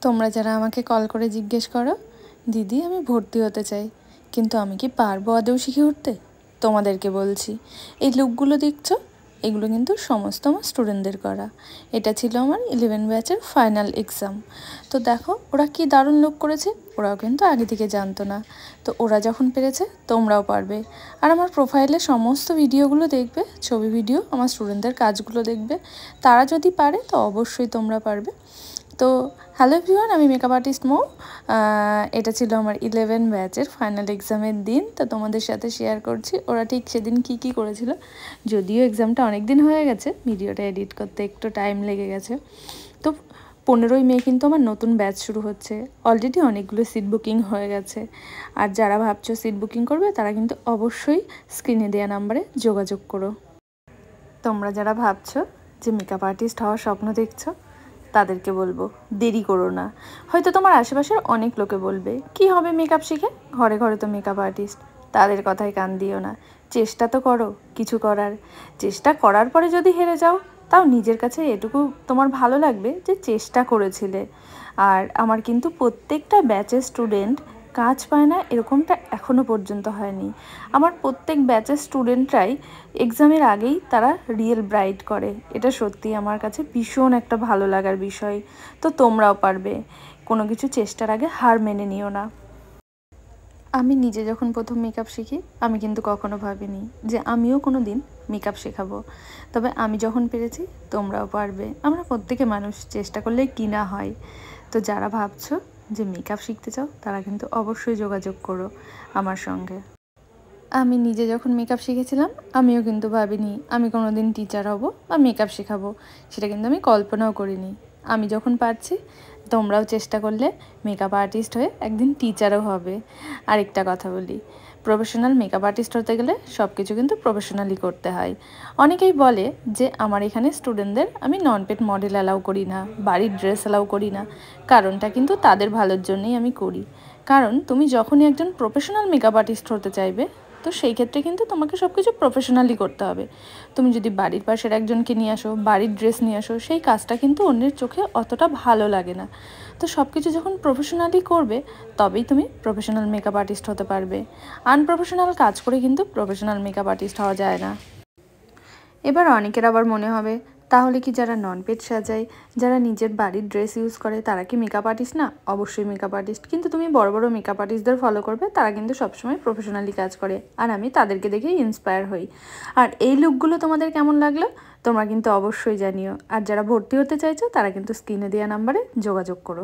তোমরা যারা আমাকে কল করে জিজ্ঞেস করো, দিদি আমি ভর্তি হতে চাই, কিন্তু আমি কি পারবো আদৌ শিখে উঠতে, তোমাদেরকে বলছি, এই লুকগুলো দেখছো, এগুলো কিন্তু সমস্ত আমার স্টুডেন্টদের করা। এটা ছিল আমার 11 ব্যাচের ফাইনাল এক্সাম। তো দেখো ওরা কি দারুণ লুক করেছে, ওরাও কিন্তু আগে থেকে জানতো না। তো ওরা যখন পেরেছে তোমরাও পারবে। আর আমার প্রোফাইলে সমস্ত ভিডিওগুলো দেখবে, ছবি ভিডিও, আমার স্টুডেন্টদের কাজগুলো দেখবে, তারা যদি পারে তো অবশ্যই তোমরা পারবে। তো হ্যালো এভরিওয়ান, আমি মেকআপ আর্টিস্ট মৌ। এটা ছিল আমার 11 ব্যাচের ফাইনাল এক্সামের দিন। তো তোমাদের সাথে শেয়ার করছি ওরা ঠিক সেদিন কি করেছিল। যদিও এক্সামটা অনেক দিন হয়ে গেছে, ভিডিওটা এডিট করতে একটু টাইম লেগে গেছে। তো 15ই মে কিন্তু আমার নতুন ব্যাচ শুরু হচ্ছে। অলরেডি অনেকগুলো সিট বুকিং হয়ে গেছে। আর যারা ভাবছো সিট বুকিং করবে তারা কিন্তু অবশ্যই স্ক্রিনে দেওয়া নাম্বারে যোগাযোগ করো। তোমরা যারা ভাবছো যে মেকআপ আর্টিস্ট হওয়ার স্বপ্ন দেখছো, তাদেরকে বলবো দেরি করো না। হয়তো তোমার আশেপাশের অনেক লোকে বলবে কি হবে মেকআপ শিখে, ঘরে ঘরে তো মেকআপ আর্টিস্ট। তাদের কথায় কান দিও না, চেষ্টা তো করো কিছু করার। চেষ্টা করার পরে যদি হেরে যাও, তাও নিজের কাছে এটুকু তোমার ভালো লাগবে যে চেষ্টা করেছিলে। আর আমার কিন্তু প্রত্যেকটা ব্যাচের স্টুডেন্ট কাজ পায় না এরকমটা এখনও পর্যন্ত হয়নি। আমার প্রত্যেক ব্যাচের স্টুডেন্টরাই এক্সামের আগেই তারা রিয়েল ব্রাইট করে। এটা সত্যি আমার কাছে ভীষণ একটা ভালো লাগার বিষয়। তো তোমরাও পারবে, কোনো কিছু চেষ্টার আগে হার মেনে নিও না। আমি নিজে যখন প্রথম মেকআপ শিখি, আমি কিন্তু কখনো ভাবিনি যে আমিও কোনো দিন মেকআপ শেখাবো। তবে আমি যখন পেরেছি, তোমরাও পারবে। আমরা প্রত্যেকে মানুষ, চেষ্টা করলে কি না হয়। তো যারা ভাবছো যে মেকআপ শিখতে চাও, তারা কিন্তু অবশ্যই যোগাযোগ করো আমার সঙ্গে। আমি নিজে যখন মেকআপ শিখেছিলাম, আমিও কিন্তু ভাবিনি আমি কোনো দিন টিচার হব বা মেকআপ শেখাবো। সেটা কিন্তু আমি কল্পনাও করিনি। আমি যখন পারছি, তোমরাও চেষ্টা করলে মেকআপ আর্টিস্ট হয়ে একদিন টিচারও হবে। আরেকটা কথা বলি, প্রফেশনাল মেকআপ আর্টিস্ট হতে গেলে সব কিছু কিন্তু প্রফেশনালি করতে হয়। অনেকেই বলে যে আমার এখানে স্টুডেন্টদের আমি নন পেড মডেল অ্যালাউ করি না, বাড়ির ড্রেস অ্যালাউ করি না। কারণটা কিন্তু তাদের ভালোর জন্যই আমি করি। কারণ তুমি যখনই একজন প্রফেশনাল মেকআপ আর্টিস্ট হতে চাইবে, তো সেই ক্ষেত্রে কিন্তু তোমাকে সব কিছু প্রফেশনালি করতে হবে। তুমি যদি বাড়ির পাশের একজনকে নিয়ে আসো, বাড়ির ড্রেস নিয়ে আসো, সেই কাজটা কিন্তু অন্যের চোখে অতটা ভালো লাগে না। তো সব কিছু যখন প্রফেশনালি করবে, তবেই তুমি প্রফেশনাল মেকআপ আর্টিস্ট হতে পারবে। আনপ্রফেশনাল কাজ করে কিন্তু প্রফেশনাল মেকআপ আর্টিস্ট হওয়া যায় না। এবার অনেকের আবার মনে হবে, তাহলে কি যারা নন পেড সাজায়, যারা নিজের বাড়ির ড্রেস ইউজ করে, তারা কি মেকআপ আর্টিস্ট না? অবশ্যই মেকআপ আর্টিস্ট। কিন্তু তুমি বড় বড় মেকআপ আর্টিস্টদের ফলো করবে, তারা কিন্তু সবসময় প্রফেশনালি কাজ করে। আর আমি তাদেরকে দেখেই ইন্সপায়ার হই। আর এই লুকগুলো তোমাদের কেমন লাগলো তোমরা কিন্তু অবশ্যই জানিও। আর যারা ভর্তি হতে চাইছো, তারা কিন্তু স্ক্রিনে দেওয়া নাম্বারে যোগাযোগ করো।